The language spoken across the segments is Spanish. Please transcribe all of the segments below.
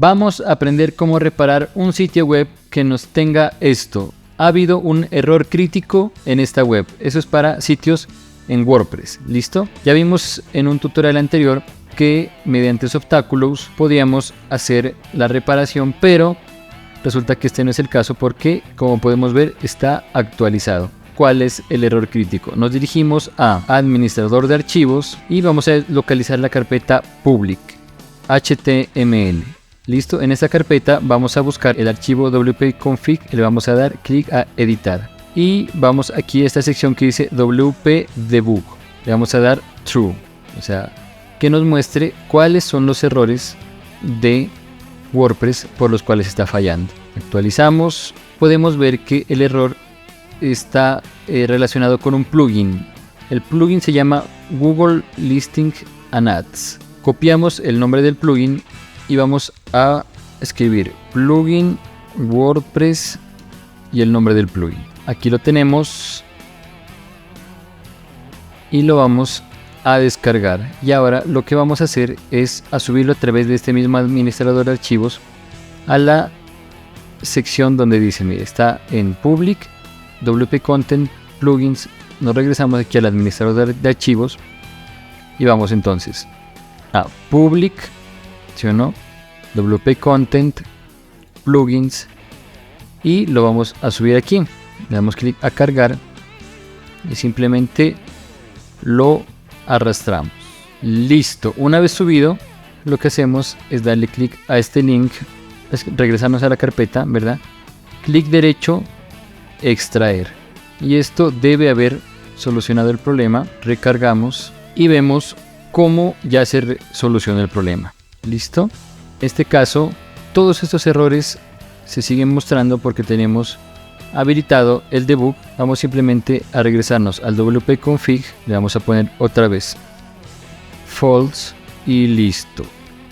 Vamos a aprender cómo reparar un sitio web que nos tenga esto. Ha habido un error crítico en esta web. Eso es para sitios en WordPress. ¿Listo? Ya vimos en un tutorial anterior que mediante Softaculous podíamos hacer la reparación, pero resulta que este no es el caso porque, como podemos ver, está actualizado. ¿Cuál es el error crítico? Nos dirigimos a administrador de archivos y vamos a localizar la carpeta public HTML. Listo, en esta carpeta vamos a buscar el archivo wp-config y le vamos a dar clic a editar. Y vamos aquí a esta sección que dice wp-debug. Le vamos a dar true, o sea, que nos muestre cuáles son los errores de WordPress por los cuales está fallando. Actualizamos, podemos ver que el error está relacionado con un plugin. El plugin se llama Google Listing and Ads. Copiamos el nombre del plugin y vamos a escribir plugin WordPress y el nombre del plugin. Aquí lo tenemos y lo vamos a descargar. Y ahora lo que vamos a hacer es a subirlo a través de este mismo administrador de archivos a la sección donde dice, mire, está en public, WP Content, plugins. Nos regresamos aquí al administrador de archivos y vamos entonces a public, ¿sí o no? WP Content, plugins, y lo vamos a subir aquí. Le damos clic a cargar y simplemente lo arrastramos. Listo, una vez subido, lo que hacemos es darle clic a este link, regresarnos a la carpeta, ¿verdad? Clic derecho, extraer, y esto debe haber solucionado el problema. Recargamos y vemos cómo ya se soluciona el problema. Listo. En este caso, todos estos errores se siguen mostrando porque tenemos habilitado el debug. Vamos simplemente a regresarnos al wp-config, le vamos a poner otra vez false y listo.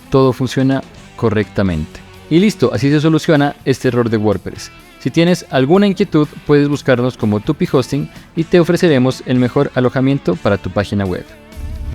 Todo funciona correctamente. Y listo, así se soluciona este error de WordPress. Si tienes alguna inquietud, puedes buscarnos como Tupi Hosting y te ofreceremos el mejor alojamiento para tu página web.